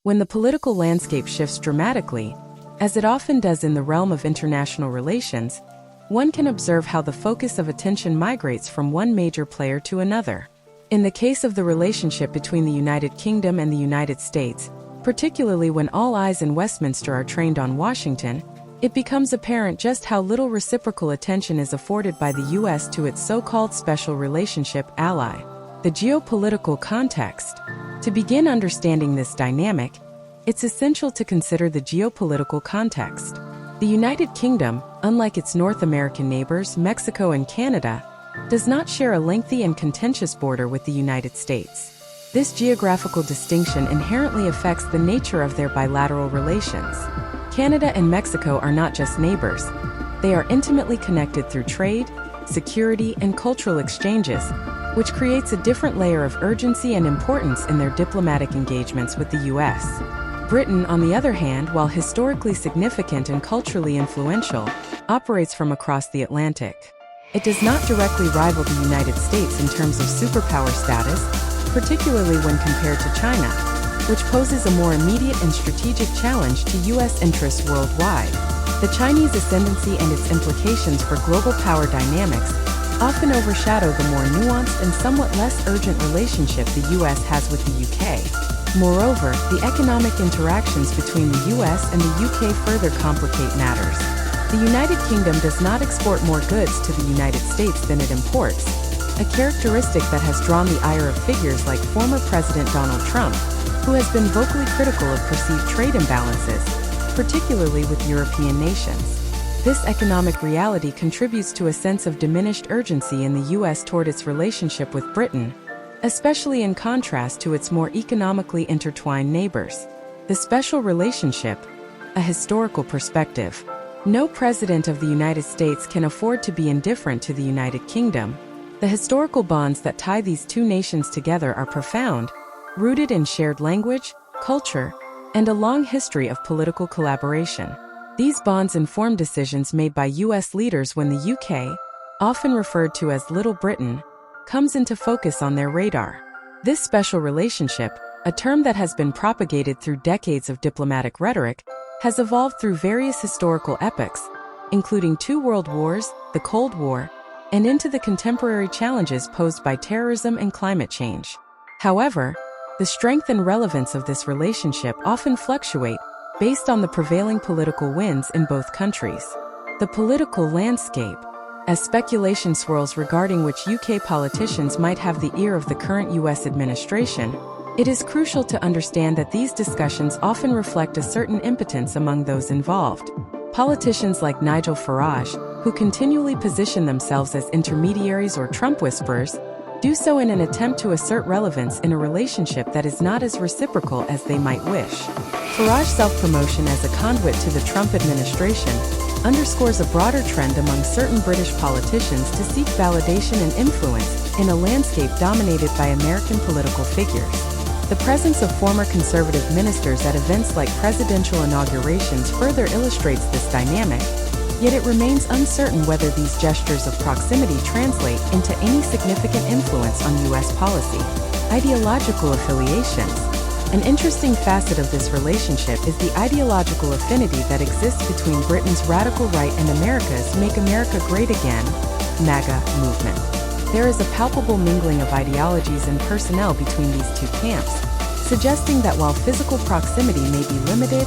When the political landscape shifts dramatically, as it often does in the realm of international relations, one can observe how the focus of attention migrates from one major player to another. In the case of the relationship between the United Kingdom and the United States, particularly when all eyes in Westminster are trained on Washington, it becomes apparent just how little reciprocal attention is afforded by the U.S. to its so-called special relationship ally. The geopolitical context. To begin understanding this dynamic, it's essential to consider the geopolitical context. The United Kingdom, unlike its North American neighbors, Mexico and Canada, does not share a lengthy and contentious border with the United States. This geographical distinction inherently affects the nature of their bilateral relations. Canada and Mexico are not just neighbors. They are intimately connected through trade, security, and cultural exchanges, which creates a different layer of urgency and importance in their diplomatic engagements with the U.S. Britain, on the other hand, while historically significant and culturally influential, operates from across the Atlantic. It does not directly rival the United States in terms of superpower status, particularly when compared to China, which poses a more immediate and strategic challenge to U.S. interests worldwide. The Chinese ascendancy and its implications for global power dynamics often overshadow the more nuanced and somewhat less urgent relationship the U.S. has with the UK. Moreover, the economic interactions between the U.S. and the UK further complicate matters. The United Kingdom does not export more goods to the United States than it imports, a characteristic that has drawn the ire of figures like former President Donald Trump, who has been vocally critical of perceived trade imbalances, particularly with European nations. This economic reality contributes to a sense of diminished urgency in the U.S. toward its relationship with Britain, especially in contrast to its more economically intertwined neighbors. The special relationship, a historical perspective. No president of the United States can afford to be indifferent to the United Kingdom. The historical bonds that tie these two nations together are profound, rooted in shared language, culture, and a long history of political collaboration. These bonds inform decisions made by U.S. leaders when the UK, often referred to as Little Britain, comes into focus on their radar. This special relationship, a term that has been propagated through decades of diplomatic rhetoric, has evolved through various historical epochs, including 2 world wars, the Cold War, and into the contemporary challenges posed by terrorism and climate change. However, the strength and relevance of this relationship often fluctuate based on the prevailing political winds in both countries. The political landscape. As speculation swirls regarding which UK politicians might have the ear of the current US administration, it is crucial to understand that these discussions often reflect a certain impotence among those involved. Politicians like Nigel Farage, who continually position themselves as intermediaries or Trump whisperers, do so in an attempt to assert relevance in a relationship that is not as reciprocal as they might wish. Farage's self-promotion as a conduit to the Trump administration underscores a broader trend among certain British politicians to seek validation and influence in a landscape dominated by American political figures. The presence of former conservative ministers at events like presidential inaugurations further illustrates this dynamic, yet it remains uncertain whether these gestures of proximity translate into any significant influence on U.S. policy. Ideological affiliations. An interesting facet of this relationship is the ideological affinity that exists between Britain's radical right and America's Make America Great Again, MAGA, movement. There is a palpable mingling of ideologies and personnel between these two camps, suggesting that while physical proximity may be limited,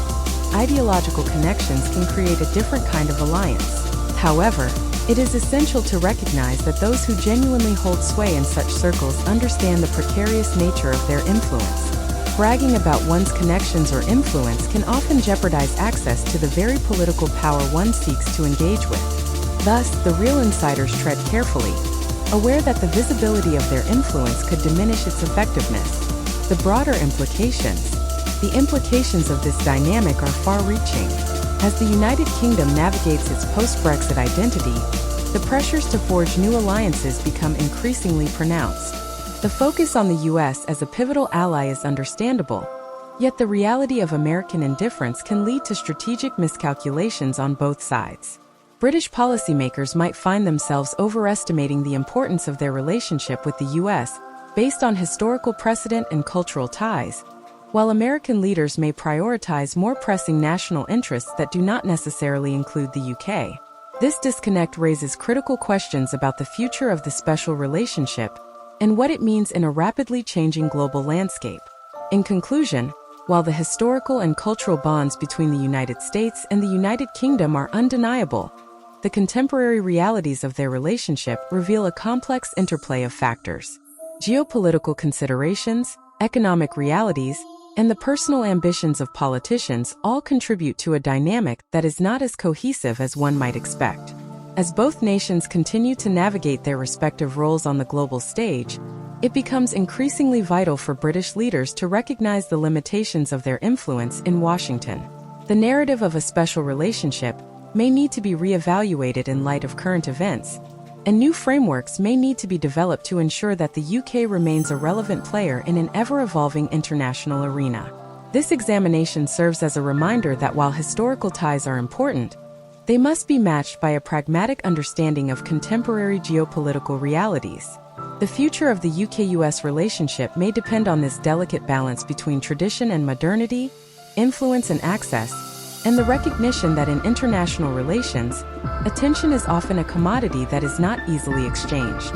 ideological connections can create a different kind of alliance. However, it is essential to recognize that those who genuinely hold sway in such circles understand the precarious nature of their influence. Bragging about one's connections or influence can often jeopardize access to the very political power one seeks to engage with. Thus, the real insiders tread carefully, aware that the visibility of their influence could diminish its effectiveness. The broader implications. The implications of this dynamic are far-reaching. As the United Kingdom navigates its post-Brexit identity, the pressures to forge new alliances become increasingly pronounced. The focus on the U.S. as a pivotal ally is understandable, yet the reality of American indifference can lead to strategic miscalculations on both sides. British policymakers might find themselves overestimating the importance of their relationship with the U.S. based on historical precedent and cultural ties, while American leaders may prioritize more pressing national interests that do not necessarily include the UK. This disconnect raises critical questions about the future of the special relationship and what it means in a rapidly changing global landscape. In conclusion, while the historical and cultural bonds between the United States and the United Kingdom are undeniable, the contemporary realities of their relationship reveal a complex interplay of factors. Geopolitical considerations, economic realities, and the personal ambitions of politicians all contribute to a dynamic that is not as cohesive as one might expect. As both nations continue to navigate their respective roles on the global stage, it becomes increasingly vital for British leaders to recognize the limitations of their influence in Washington. The narrative of a special relationship may need to be reevaluated in light of current events, and new frameworks may need to be developed to ensure that the UK remains a relevant player in an ever-evolving international arena. This examination serves as a reminder that while historical ties are important, they must be matched by a pragmatic understanding of contemporary geopolitical realities. The future of the UK-US relationship may depend on this delicate balance between tradition and modernity, influence and access, and the recognition that in international relations, attention is often a commodity that is not easily exchanged.